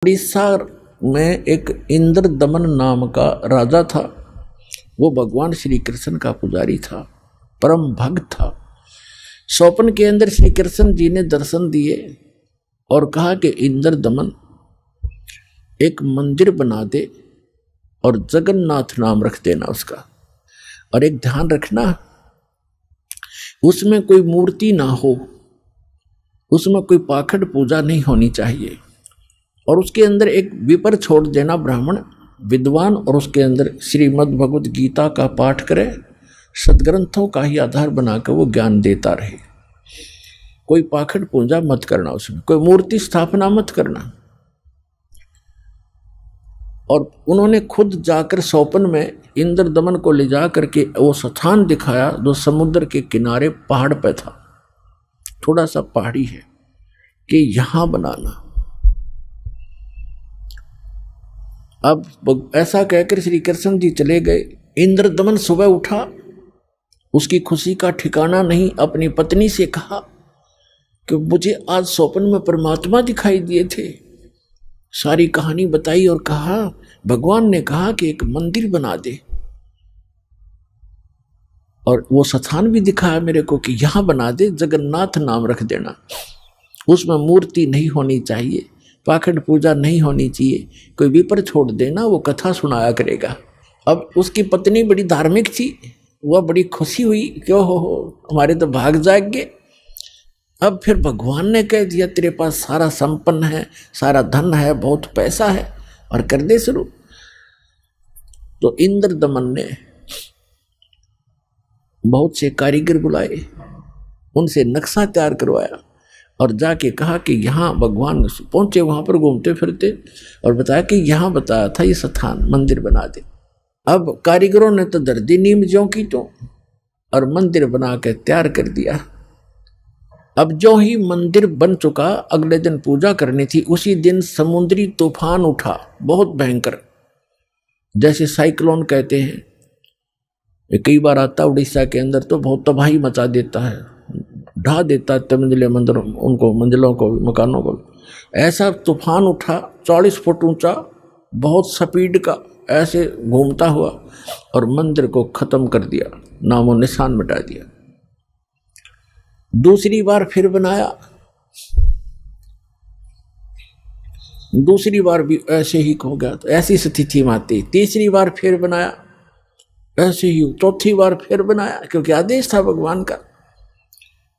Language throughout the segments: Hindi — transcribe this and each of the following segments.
उड़ीसा में एक इंद्र दमन नाम का राजा था। वो भगवान श्री कृष्ण का पुजारी था, परम भक्त था। स्वप्न के अंदर श्री कृष्ण जी ने दर्शन दिए और कहा कि इंद्र दमन एक मंदिर बना दे और जगन्नाथ नाम रख देना उसका, और एक ध्यान रखना उसमें कोई मूर्ति ना हो, उसमें कोई पाखंड पूजा नहीं होनी चाहिए, और उसके अंदर एक विपर छोड़ देना ब्राह्मण विद्वान, और उसके अंदर श्रीमद् भगवद गीता का पाठ करे, सदग्रंथों का ही आधार बनाकर वो ज्ञान देता रहे। कोई पाखंड पूजा मत करना, उसमें कोई मूर्ति स्थापना मत करना। और उन्होंने खुद जाकर स्वप्न में इंद्र दमन को ले जा करके वो स्थान दिखाया जो समुद्र के किनारे पहाड़ पे था, थोड़ा सा पहाड़ी है, कि यहां बनाना। अब ऐसा कहकर श्री कृष्ण जी चले गए। इंद्र दमन सुबह उठा, उसकी खुशी का ठिकाना नहीं। अपनी पत्नी से कहा कि मुझे आज स्वप्न में परमात्मा दिखाई दिए थे। सारी कहानी बताई और कहा भगवान ने कहा कि एक मंदिर बना दे, और वो स्थान भी दिखाया मेरे को कि यहां बना दे, जगन्नाथ नाम रख देना, उसमें मूर्ति नहीं होनी चाहिए, पाखंड पूजा नहीं होनी चाहिए, कोई विपर छोड़ देना, वो कथा सुनाया करेगा। अब उसकी पत्नी बड़ी धार्मिक थी, वह बड़ी खुशी हुई, क्यों हो हमारे तो भाग जाएंगे। अब फिर भगवान ने कह दिया तेरे पास सारा संपन्न है, सारा धन है, बहुत पैसा है, और कर दे शुरू। तो इंद्र दमन ने बहुत से कारीगर बुलाए, उनसे नक्शा तैयार करवाया और जाके कहा कि यहाँ भगवान पहुंचे, वहां पर घूमते फिरते, और बताया कि यहाँ बताया था ये स्थान मंदिर बना दे। अब कारीगरों ने तो दर्दी नीम ज्यों की तो, और मंदिर बना के तैयार कर दिया। अब जो ही मंदिर बन चुका, अगले दिन पूजा करनी थी। उसी दिन समुद्री तूफान उठा, बहुत भयंकर, जैसे साइक्लोन कहते हैं। ये कई बार आता उड़ीसा के अंदर, तो बहुत तबाही मचा देता है, ढा देता है मंजिले मंदिरों उनको, मंजिलों को, मकानों को। ऐसा तूफान उठा 40 फुट ऊंचा, बहुत स्पीड का, ऐसे घूमता हुआ, और मंदिर को खत्म कर दिया, नामो निशान मिटा दिया। दूसरी बार फिर बनाया, दूसरी बार भी ऐसे ही हो गया, तो ऐसी स्थिति में आती। तीसरी बार फिर बनाया, ऐसे ही। चौथी बार फिर बनाया, क्योंकि आदेश था भगवान का।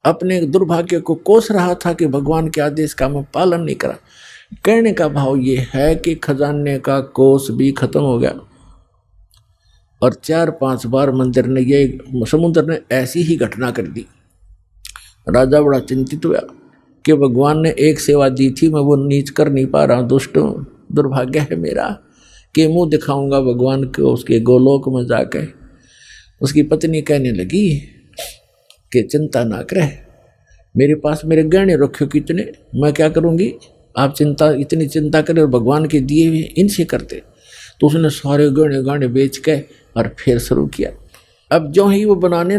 अपने दुर्भाग्य को कोस रहा था कि भगवान के आदेश का मैं पालन नहीं करा। कहने का भाव ये है कि खजाने का कोस भी खत्म हो गया, और 4-5 बार मंदिर ने, ये समुद्र ने ऐसी ही घटना कर दी। राजा बड़ा चिंतित हुआ कि भगवान ने एक सेवा दी थी, मैं वो नीच कर नहीं पा रहा, दुष्ट दुर्भाग्य है मेरा, कि मुंह दिखाऊंगा भगवान को उसके गोलोक में जाकर। उसकी पत्नी कहने लगी कि चिंता ना करे, मेरे पास मेरे गहने रखे कितने, मैं क्या करूंगी, आप इतनी चिंता करें, और भगवान के दिए हुए इनसे करते। तो उसने सारे गहने गाने बेच के और फिर शुरू किया। अब जो ही वो बनाने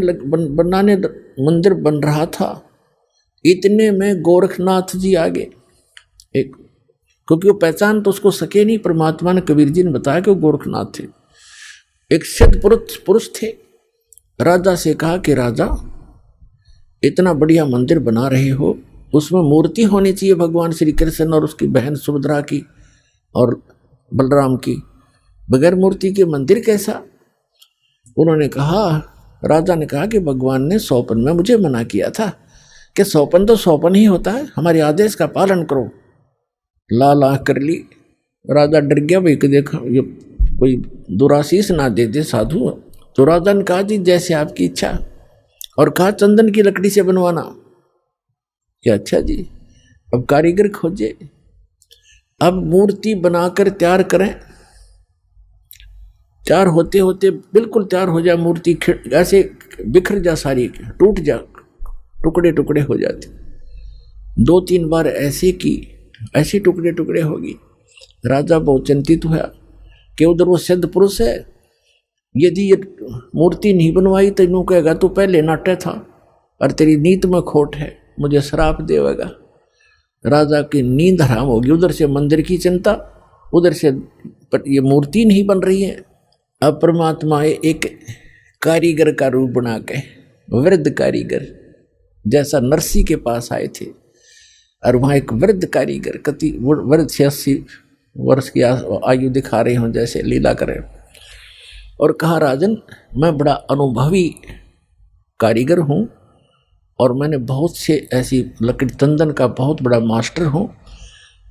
मंदिर बन रहा था, इतने में गोरखनाथ जी आ गए। एक, क्योंकि वो पहचान तो उसको सके नहीं, परमात्मा ने, कबीर जी ने बताया कि वो गोरखनाथ थे। एक सिद्ध पुरुष थे। राजा से कहा कि राजा, इतना बढ़िया मंदिर बना रहे हो, उसमें मूर्ति होनी चाहिए भगवान श्री कृष्ण और उसकी बहन सुभद्रा की और बलराम की, बगैर मूर्ति के मंदिर कैसा। उन्होंने कहा, राजा ने कहा कि भगवान ने स्वप्न में मुझे मना किया था कि स्वप्न तो स्वप्न ही होता है, हमारे आदेश का पालन करो। लाल आँख कर ली। राजा डर गया, भाई कि देखा ये कोई दुराशीष ना दे दे साधु। तो राजा ने कहा जी जैसे आपकी इच्छा, और कहा चंदन की लकड़ी से बनवाना। क्या अच्छा जी। अब कारीगर खोजे, अब मूर्ति बनाकर तैयार करें। तैयार होते होते बिल्कुल तैयार हो जाए मूर्ति, ऐसे बिखर जा, सारी टूट जा, टुकड़े टुकड़े हो जाते। 2-3 बार ऐसे की, ऐसे टुकड़े टुकड़े होगी। राजा बहुत चिंतित हुआ कि उधर वो सिद्ध पुरुष है, यदि ये मूर्ति नहीं बनवाई तो इन्हों कहेगा तू पहले नाट्य था और तेरी नीत में खोट है, मुझे श्राप देगा। राजा की नींद हराम होगी। उधर से मंदिर की चिंता, उधर से ये मूर्ति नहीं बन रही है। अब परमात्मा एक कारीगर का रूप बना के, वृद्ध कारीगर जैसा नरसी के पास आए थे, और वहाँ एक वृद्ध कारीगर कति वृद्ध 86 वर्ष की आयु दिखा रहे हों जैसे लीला करें, और कहा राजन मैं बड़ा अनुभवी कारीगर हूँ और मैंने बहुत से ऐसी लकड़ी तंदन का बहुत बड़ा मास्टर हूँ,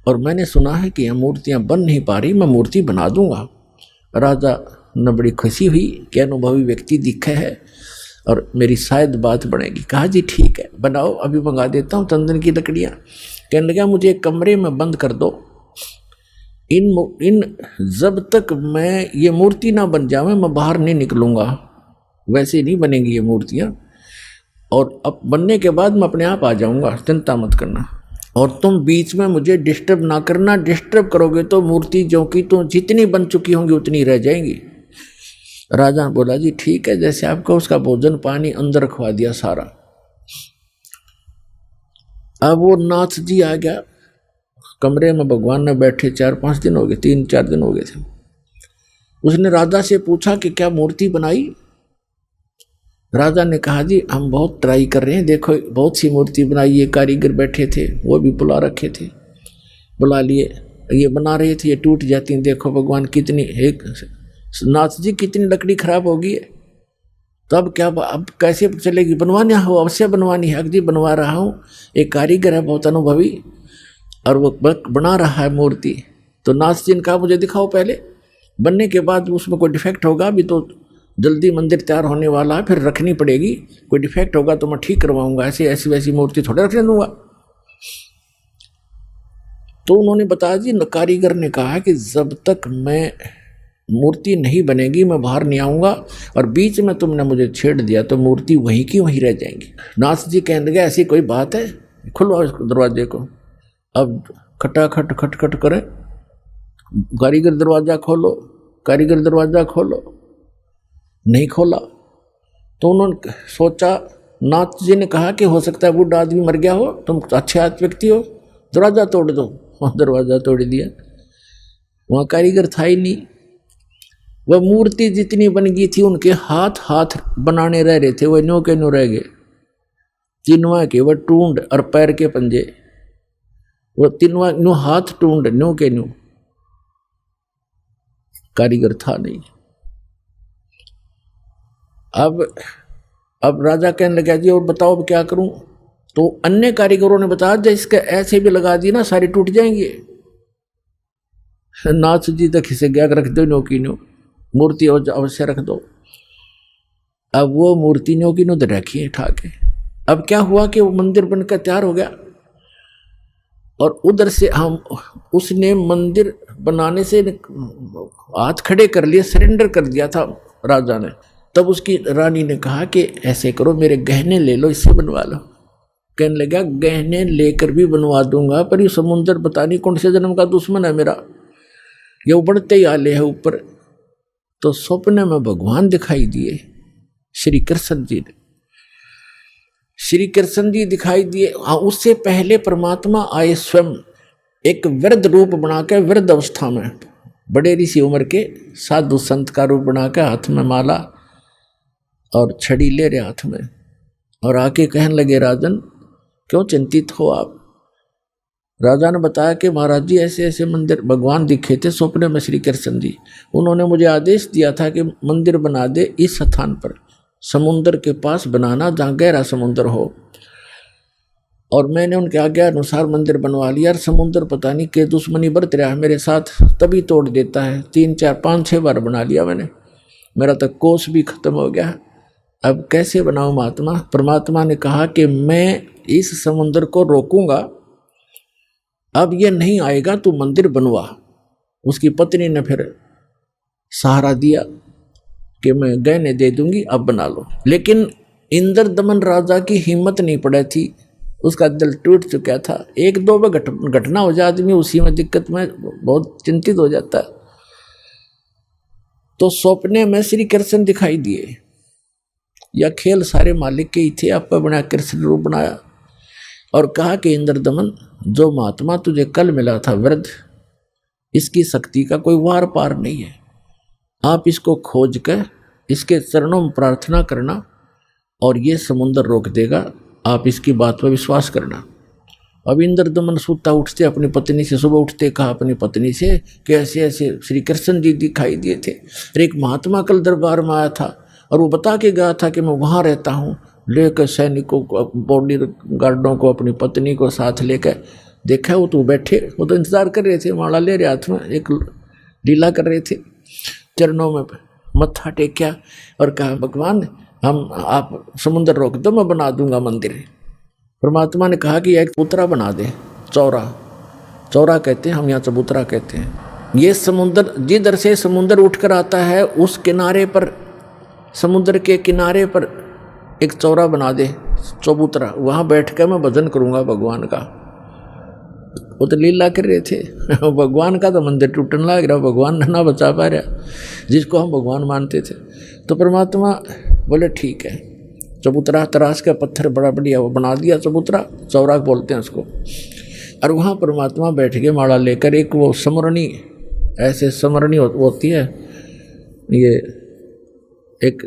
और मैंने सुना है कि यह मूर्तियाँ बन नहीं पा रही, मैं मूर्ति बना दूंगा। राजा ने बड़ी खुशी हुई कि अनुभवी व्यक्ति दिखे है और मेरी शायद बात बनेगी। कहा जी ठीक है बनाओ, अभी मंगा देता हूँ तंदन की लकड़ियाँ। कहने लगा मुझे एक कमरे में बंद कर दो, इन जब तक मैं ये मूर्ति ना बन जावे मैं बाहर नहीं निकलूँगा, वैसे नहीं बनेंगी ये मूर्तियाँ, और अब बनने के बाद मैं अपने आप आ जाऊँगा, चिंता मत करना, और तुम बीच में मुझे डिस्टर्ब ना करना, डिस्टर्ब करोगे तो मूर्ति जो कि तो जितनी बन चुकी होंगी उतनी रह जाएंगी। राजा ने बोला जी ठीक है जैसे आपका। उसका भोजन पानी अंदर रखवा दिया सारा। अब वो नाथ जी आ गया कमरे में, भगवान ने बैठे 4-5 दिन हो गए, 3-4 दिन हो गए थे। उसने राजा से पूछा कि क्या मूर्ति बनाई? राजा ने कहा जी हम बहुत ट्राई कर रहे हैं, देखो बहुत सी मूर्ति बनाई, ये कारीगर बैठे थे वो भी बुला रखे थे, बुला लिए, ये बना रहे थे, ये टूट जाती हैं, देखो भगवान कितनी, एक नाथ जी कितनी लकड़ी खराब होगी है, तो अब क्या, अब कैसे चलेगी? बनवानी हो, अवश्य बनवानी है। जी बनवा रहा हूँ, एक कारीगर है बहुत अनुभवी और वो बना रहा है मूर्ति। तो नाथ जी ने कहा मुझे दिखाओ पहले, बनने के बाद उसमें कोई डिफेक्ट होगा, अभी तो जल्दी मंदिर तैयार होने वाला है, फिर रखनी पड़ेगी, कोई डिफेक्ट होगा तो मैं ठीक करवाऊंगा, ऐसी वैसी मूर्ति थोड़े रखने दूंगा। तो उन्होंने बताया जी, कारीगर ने कहा कि जब तक मैं मूर्ति नहीं बनेगी मैं बाहर नहीं आऊंगा, और बीच में तुमने मुझे छेड़ दिया तो मूर्ति वहीं की वहीं रह जाएंगी। नाथ जी कहने लगे ऐसी कोई बात है, खुलवाओ इस दरवाजे को। अब खटाखट खटखट करें, कारीगर दरवाजा खोलो, कारीगर दरवाजा खोलो, नहीं खोला। तो उन्होंने सोचा, नाथ जी ने कहा कि हो सकता है बूढ़ा आदमी मर गया हो, तुम अच्छे व्यक्ति हो, दरवाजा तोड़ दो। वहाँ दरवाजा तोड़ दिया, वहाँ कारीगर था ही नहीं। वह मूर्ति जितनी बन गई थी उनके हाथ बनाने रह रहे थे, वह न्यू के न्यू रह गए, तीनवा के वह टूंड और पैर के पंजे, वो तीनवा न्यू हाथ टूंड न्यू के न्यू, कारीगर था नहीं। अब राजा कहने लगा जी और बताओ अब क्या करूं? तो अन्य कारीगरों ने बताया जब इसके ऐसे भी लगा दी ना सारी टूट जाएंगे। नाथ जी तक खिसे गया, रख दो न्यो की न्यो, मूर्ति अवश्य रख दो। अब वो मूर्ति न्यो की न्यो तो रखी है ठाके। अब क्या हुआ कि वो मंदिर बनकर तैयार हो गया, और उधर से हम उसने मंदिर बनाने से हाथ खड़े कर लिए, सरेंडर कर दिया था राजा ने। तब उसकी रानी ने कहा कि ऐसे करो मेरे गहने ले लो, इससे बनवा लो। कहने लगा गहने लेकर भी बनवा दूंगा, पर ये समुंदर पता नहीं कौन से जन्म का दुश्मन है मेरा, ये उबड़ते ही आले है ऊपर। तो सपने में भगवान दिखाई दिए, श्री कृष्ण जी ने, श्री कृष्ण जी दिखाई दिए। उससे पहले परमात्मा आए स्वयं एक वृद्ध रूप बनाकर, वृद्ध अवस्था में बड़े ऋषि उम्र के साधु संत का रूप बनाकर, हाथ में माला और छड़ी ले रहे हाथ में, और आके कहने लगे राजन क्यों चिंतित हो आप? राजा ने बताया कि महाराज जी ऐसे ऐसे मंदिर भगवान दिखे थे सपने में, श्री कृष्ण जी, उन्होंने मुझे आदेश दिया था कि मंदिर बना दे इस स्थान पर, समुद्र के पास बनाना जहाँ गहरा समुद्र हो, और मैंने उनके आज्ञा अनुसार मंदिर बनवा लिया। और समुद्र पता नहीं के दुश्मनी बरत रहा है मेरे साथ, तभी तोड़ देता है, 3 4 5 6 बार बना लिया मैंने, मेरा तक कोष भी खत्म हो गया। अब कैसे बनाऊं महात्मा? परमात्मा ने कहा कि मैं इस समुद्र को रोकूंगा, अब ये नहीं आएगा, तू मंदिर बनवा। उसकी पत्नी ने फिर सहारा दिया कि मैं गहने दे दूंगी, अब बना लो। लेकिन इंद्र दमन राजा की हिम्मत नहीं पड़ी थी, उसका दिल टूट चुका था। 1-2 बार घटना हो जाए आदमी उसी में दिक्कत में बहुत चिंतित हो जाता है। तो सपने में श्री कृष्ण दिखाई दिए, या खेल सारे मालिक के ही थे, आप बना कृष्ण रूप बनाया और कहा कि इंद्रदमन, जो महात्मा तुझे कल मिला था वृद्ध, इसकी शक्ति का कोई वार पार नहीं है। आप इसको खोज कर इसके चरणों में प्रार्थना करना और ये समुद्र रोक देगा। आप इसकी बात पर विश्वास करना। अब इंद्रदमन सुता उठते अपनी पत्नी से, सुबह उठते कहा अपनी पत्नी से कि ऐसे ऐसे श्री कृष्ण जी दिखाई दिए थे और एक महात्मा कल दरबार में आया था और वो बता के गया था कि मैं वहाँ रहता हूँ। लेकर सैनिकों को, बॉडी गार्डों को, अपनी पत्नी को साथ लेकर देखा, वो तो बैठे, वो तो इंतजार कर रहे थे, माला ले रहे हाथ में, एक लीला कर रहे थे। चरणों में मत्था टेक्या और कहा भगवान आप समुद्र रोक दो, मैं बना दूंगा मंदिर। परमात्मा ने कहा कि एक चबूतरा बना दे, चौरा कहते हैं हम यहाँ, चबूतरा कहते हैं। ये समुद्र जिधर से समुद्र उठकर आता है उस किनारे पर, समुद्र के किनारे पर एक चौरा बना दे, चबूतरा, वहाँ बैठ कर मैं भजन करूँगा भगवान का। वो तो लीला कर रहे थे, भगवान का तो मंदिर टूटने लग रहा, भगवान ना बचा पा रहा जिसको हम भगवान मानते थे। तो परमात्मा बोले ठीक है, चबूतरा तराश का पत्थर बड़ा बढ़िया वो बना दिया, चबूतरा, चौरा बोलते हैं उसको। और वहाँ परमात्मा बैठ के माला लेकर, एक वो समरणी, ऐसे समरणी होती है, ये एक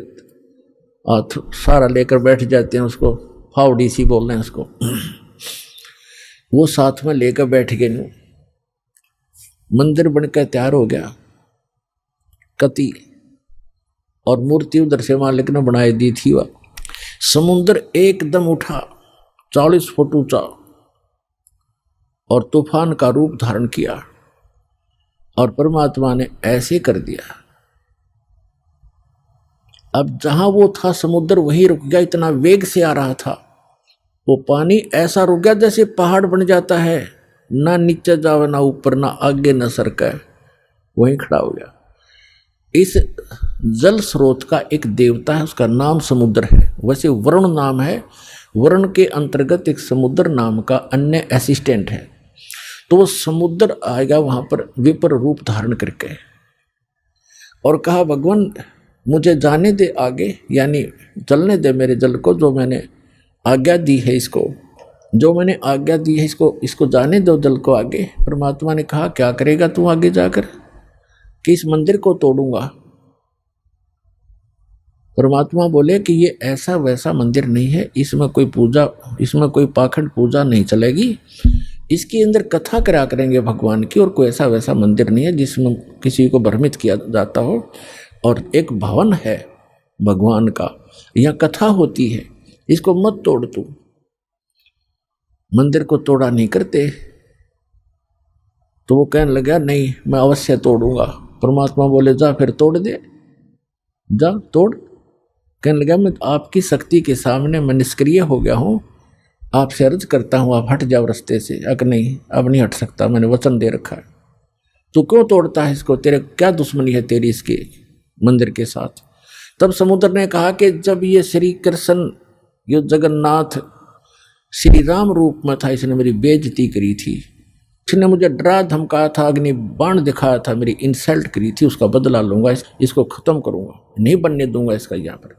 हाथ सारा लेकर बैठ जाते हैं, उसको फावड़ी सी बोल रहे हैं उसको, वो साथ में लेकर बैठ गए। मंदिर बनकर तैयार हो गया, कति और मूर्ति उधर से मालिक ने बनाई दी थी। वह समुद्र एकदम उठा, 40 फुट ऊंचा, और तूफान का रूप धारण किया और परमात्मा ने ऐसे कर दिया। अब जहां वो था समुद्र वहीं रुक गया, इतना वेग से आ रहा था वो पानी, ऐसा रुक गया जैसे पहाड़ बन जाता है, ना नीचे जावे ना ऊपर, ना आगे ना सरका, वहीं खड़ा हो गया। इस जल स्रोत का एक देवता है, उसका नाम समुद्र है। वैसे वरुण नाम है, वरुण के अंतर्गत एक समुद्र नाम का अन्य असिस्टेंट है। तो वो समुद्र आएगा वहां पर विपर रूप धारण करके और कहा भगवान मुझे जाने दे आगे, यानी चलने दे मेरे जल को, जो मैंने आज्ञा दी है इसको, जो मैंने आज्ञा दी है इसको जाने दो जल को आगे। परमात्मा ने कहा क्या करेगा तू आगे जाकर, कि इस मंदिर को तोड़ूंगा। परमात्मा बोले कि ये ऐसा वैसा मंदिर नहीं है, इसमें कोई पूजा, इसमें कोई पाखंड पूजा नहीं चलेगी, इसके अंदर कथा करा करेंगे भगवान की, और कोई ऐसा वैसा मंदिर नहीं है जिसमें किसी को भ्रमित किया जाता हो। और एक भवन है भगवान का, यहाँ कथा होती है, इसको मत तोड़ तू। मंदिर को तोड़ा नहीं करते। तो वो कहने लगा नहीं मैं अवश्य तोड़ूंगा। परमात्मा बोले जा फिर तोड़ दे, जा तोड़। कहने लगा मैं आपकी शक्ति के सामने मैं निष्क्रिय हो गया हूँ, आपसे अर्ज करता हूँ आप हट जाओ रास्ते से। नहीं अब नहीं हट सकता, मैंने वचन दे रखा है। तू क्यों तोड़ता है इसको, तेरे क्या दुश्मनी है तेरी इसके मंदिर के साथ। तब समुद्र ने कहा कि जब ये श्री कृष्ण, ये जगन्नाथ श्री राम रूप में था, इसने मेरी बेइज्जती करी थी, इसने मुझे डरा धमकाया था, अग्नि बाण दिखाया था, मेरी इंसल्ट करी थी, उसका बदला लूंगा, इसको खत्म करूंगा, नहीं बनने दूंगा इसका यहाँ पर।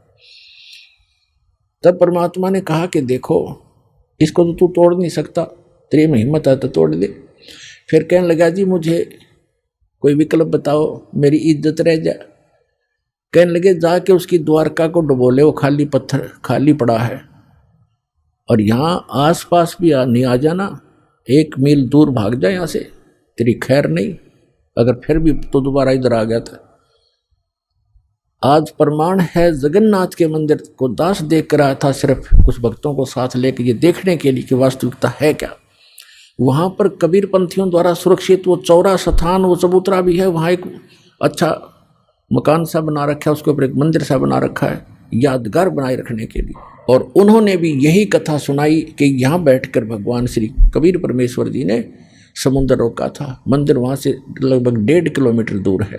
तब परमात्मा ने कहा कि देखो इसको तो तू तोड़ नहीं सकता, तेरे में हिम्मत है तो तोड़ दे। फिर कहने लगा जी मुझे कोई विकल्प बताओ, मेरी इज्जत रह जाए। कहने लगे जाके उसकी द्वारका को डुबो ले, वो खाली पत्थर खाली पड़ा है, और यहाँ आसपास भी नहीं आ जाना, 1 मील दूर भाग जाए यहाँ से, तेरी खैर नहीं। अगर फिर भी तो दोबारा इधर आ गया था। आज प्रमाण है जगन्नाथ के मंदिर को दास देख कर आया था, सिर्फ कुछ भक्तों को साथ लेकर ये देखने के लिए कि वास्तविकता है क्या। वहाँ पर कबीर पंथियों द्वारा सुरक्षित वो चौरा स्थान, वो चबूतरा भी है, वहाँ एक अच्छा मकान सा बना रखा है, उसके ऊपर एक मंदिर सा बना रखा है यादगार बनाए रखने के लिए। और उन्होंने भी यही कथा सुनाई कि यहाँ बैठकर भगवान श्री कबीर परमेश्वर जी ने समुद्र रोका था। मंदिर वहाँ से लगभग 1.5 किलोमीटर दूर है।